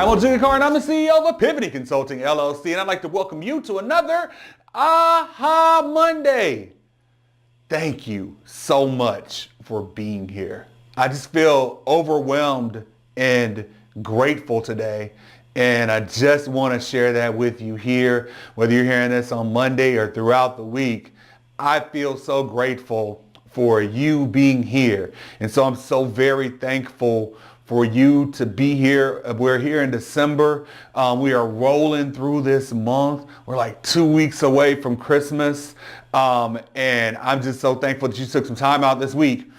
I'm Oginga Carr, and I'm the CEO of Epiphany Consulting, LLC, and I'd like to welcome you to another Aha Monday. Thank you so much for being here. I just feel overwhelmed and grateful today, and I just want to share that with you here, whether you're hearing this on Monday or throughout the week. I feel so grateful for you being here, and so I'm so very thankful for you to be here. We're here in December. We are rolling through this month. We're like 2 weeks away from Christmas. And I'm just so thankful that you took some time out this week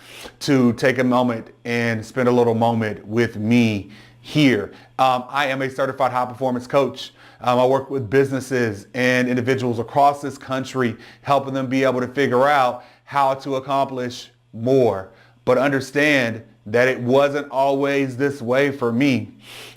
to take a moment and spend a little moment with me here. I am a certified high performance coach. I work with businesses and individuals across this country, helping them be able to figure out how to accomplish more, but understand that it wasn't always this way for me.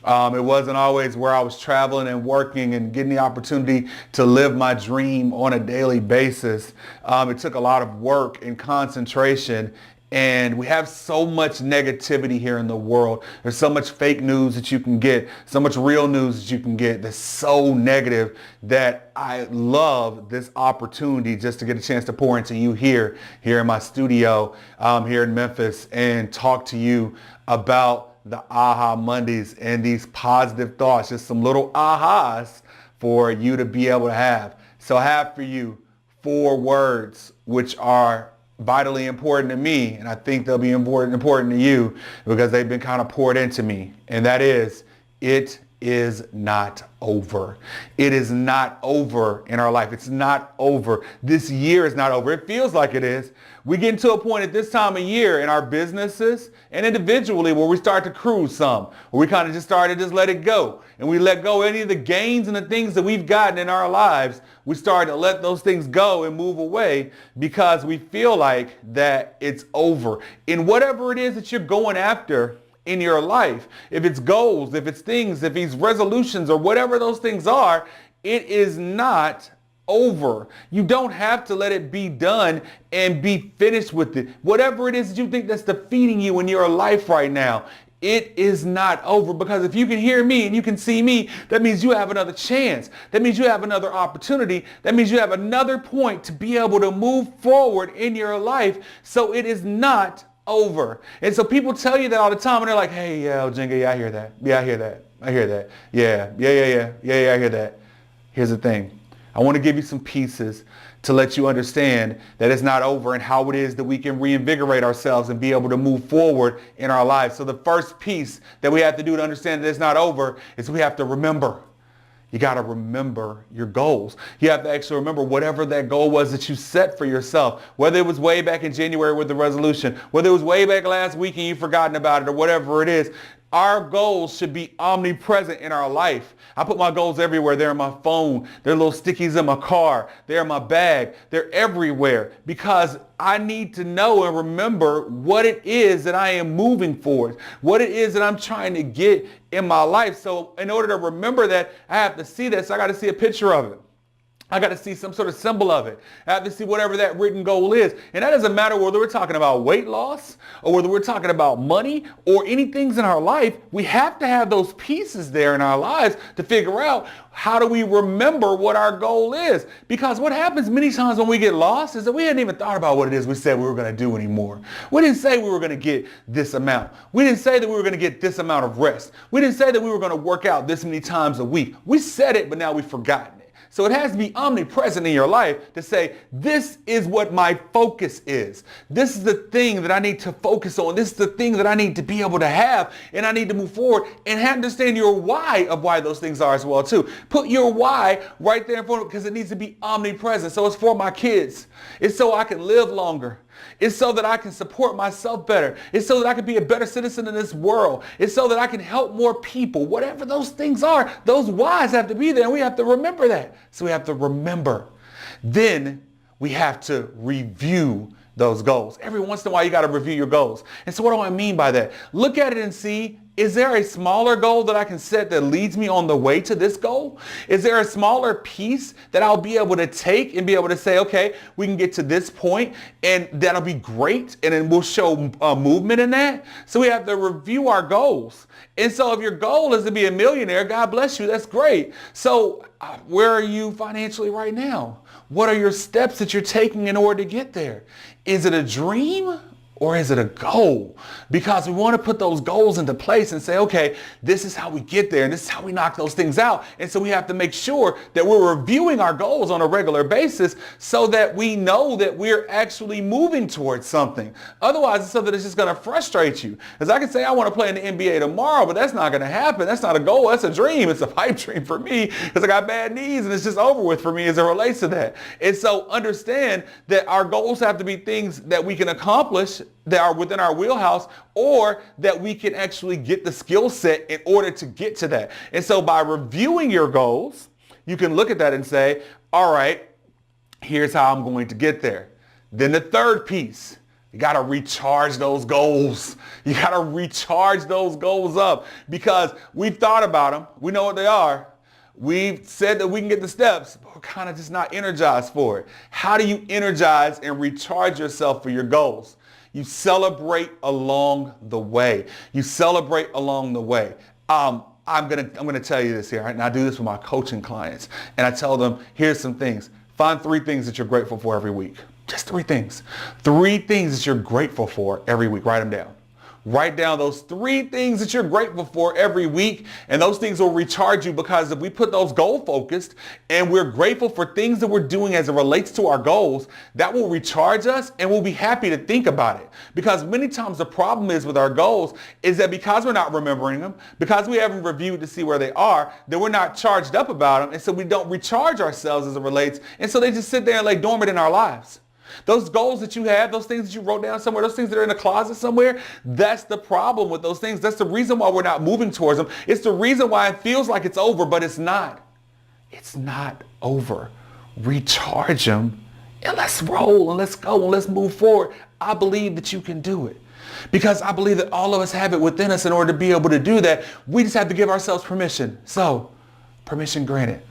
It wasn't always where I was traveling and working and getting the opportunity to live my dream on a daily basis. It took a lot of work and concentration. And we have so much negativity here in the world. There's so much fake news that you can get, so much real news that you can get that's so negative that I love this opportunity just to get a chance to pour into you here in my studio here in Memphis, and talk to you about the Aha Mondays and these positive thoughts, just some little ahas for you to be able to have. So I have for you 4 words which are vitally important to me, and I think they'll be important to you because they've been kind of poured into me. And that is, it is not over. It is not over in our life. It's not over. This year is not over. It feels like it is. We get to a point at this time of year in our businesses and individually where we start to cruise some, where we kind of just start to just let it go. And we let go any of the gains and the things that we've gotten in our lives. We start to let those things go and move away because we feel like that it's over. In whatever it is that you're going after in your life, if it's goals, if it's things, if it's resolutions or whatever those things are, it is not over. You don't have to let it be done and be finished with it. Whatever it is that you think that's defeating you in your life right now, it is not over, because if you can hear me and you can see me, that means you have another chance. That means you have another opportunity. That means you have another point to be able to move forward in your life. So it is not over. And so people tell you that all the time, and they're like, hey, yeah, Oginga, yeah, I hear that. Yeah, I hear that. I hear that. Yeah, I hear that. Here's the thing. I want to give you some pieces to let you understand that it's not over, and how it is that we can reinvigorate ourselves and be able to move forward in our lives. So the first piece that we have to do to understand that it's not over is we have to remember. You got to remember your goals. You have to actually remember whatever that goal was that you set for yourself, whether it was way back in January with the resolution, whether it was way back last week and you've forgotten about it, or whatever it is. Our goals should be omnipresent in our life. I put my goals everywhere. They're in my phone. They're little stickies in my car. They're in my bag. They're everywhere because I need to know and remember what it is that I am moving for, what it is that I'm trying to get in my life. So in order to remember that, I have to see that. So I got to see a picture of it. I got to see some sort of symbol of it. I have to see whatever that written goal is. And that doesn't matter whether we're talking about weight loss or whether we're talking about money or any things in our life. We have to have those pieces there in our lives to figure out how do we remember what our goal is. Because what happens many times when we get lost is that we hadn't even thought about what it is we said we were going to do anymore. We didn't say we were going to get this amount. We didn't say that we were going to get this amount of rest. We didn't say that we were going to work out this many times a week. We said it, but now we've forgotten it. So it has to be omnipresent in your life to say, this is what my focus is. This is the thing that I need to focus on. This is the thing that I need to be able to have, and I need to move forward and understand your why of why those things are as well too. Put your why right there in front of it, because it needs to be omnipresent. So it's for my kids. It's so I can live longer. It's so that I can support myself better. It's so that I can be a better citizen in this world. It's so that I can help more people. Whatever those things are, those whys have to be there, and we have to remember that. So we have to remember. Then we have to review those goals. Every once in a while, you got to review your goals. And so what do I mean by that? Look at it and see, is there a smaller goal that I can set that leads me on the way to this goal? Is there a smaller piece that I'll be able to take and be able to say, okay, we can get to this point and that'll be great. And then we'll show movement in that. So we have to review our goals. And so if your goal is to be a millionaire, God bless you, that's great. So where are you financially right now? What are your steps that you're taking in order to get there? Is it a dream? Or is it a goal? Because we want to put those goals into place and say, okay, this is how we get there and this is how we knock those things out. And so we have to make sure that we're reviewing our goals on a regular basis so that we know that we're actually moving towards something. Otherwise, it's something that's just going to frustrate you. Because I can say I want to play in the NBA tomorrow, but that's not going to happen. That's not a goal. That's a dream. It's a pipe dream for me because I got bad knees and it's just over with for me as it relates to that. And so understand that our goals have to be things that we can accomplish that are within our wheelhouse, or that we can actually get the skill set in order to get to that. And so by reviewing your goals, you can look at that and say, all right, here's how I'm going to get there. Then the third piece, you got to recharge those goals. You got to recharge those goals up because we've thought about them. We know what they are. We've said that we can get the steps, but we're kind of just not energized for it. How do you energize and recharge yourself for your goals? You celebrate along the way. You celebrate along the way. I'm gonna tell you this here, right? And I do this with my coaching clients. And I tell them, here's some things. Find 3 things that you're grateful for every week. Just 3 things. 3 things that you're grateful for every week. Write them down. Write down those 3 things that you're grateful for every week, and those things will recharge you because if we put those goal focused and we're grateful for things that we're doing as it relates to our goals, that will recharge us and we'll be happy to think about it. Because many times the problem is with our goals is that because we're not remembering them, because we haven't reviewed to see where they are, then we're not charged up about them, and so we don't recharge ourselves as it relates, and so they just sit there and lay dormant in our lives. Those goals that you have, those things that you wrote down somewhere, those things that are in a closet somewhere, that's the problem with those things. That's the reason why we're not moving towards them. It's the reason why it feels like it's over, but it's not. It's not over. Recharge them and let's roll and let's go and let's move forward. I believe that you can do it because I believe that all of us have it within us in order to be able to do that. We just have to give ourselves permission. So, permission granted.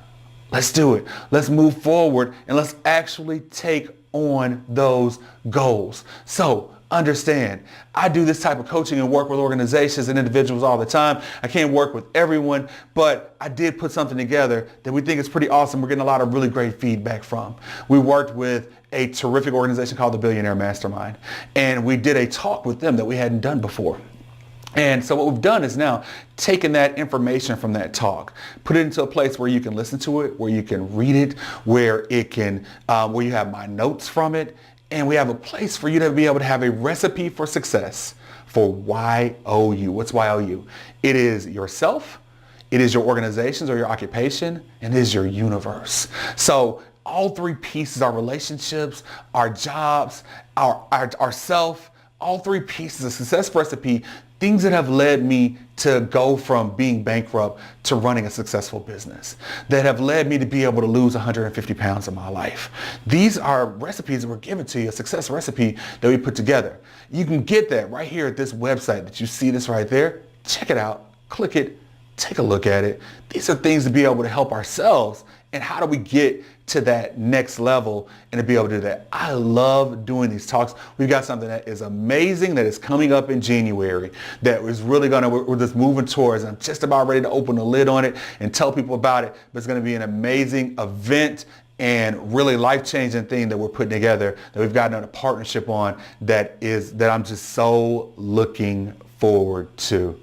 Let's do it. Let's move forward and let's actually take on those goals. So understand, I do this type of coaching and work with organizations and individuals all the time. I can't work with everyone, but I did put something together that we think is pretty awesome. We're getting a lot of really great feedback from. We worked with a terrific organization called the Billionaire Mastermind, and we did a talk with them that we hadn't done before. And so what we've done is now taken that information from that talk, put it into a place where you can listen to it, where you can read it, where it can, where you have my notes from it, and we have a place for you to be able to have a recipe for success for YOU. What's YOU? It is yourself, it is your organizations or your occupation, and it is your universe. So all 3 pieces, our relationships, our jobs, our self, all 3 pieces of success recipe, things that have led me to go from being bankrupt to running a successful business, that have led me to be able to lose 150 pounds in my life. These are recipes that were given to you, a success recipe that we put together. You can get that right here at this website that you see this right there. Check it out, click it, take a look at it. These are things to be able to help ourselves. And how do we get to that next level and to be able to do that? I love doing these talks. We've got something that is amazing that is coming up in January that is really we're just moving towards. I'm just about ready to open the lid on it and tell people about it. But it's going to be an amazing event and really life-changing thing that we're putting together that we've gotten a partnership on that I'm just so looking forward to.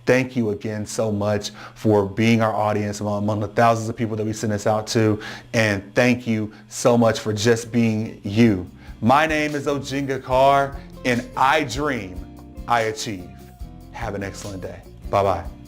Thank you again so much for being our audience among the thousands of people that we send this out to. And thank you so much for just being you. My name is Oginga Carr, and I dream, I achieve. Have an excellent day. Bye-bye.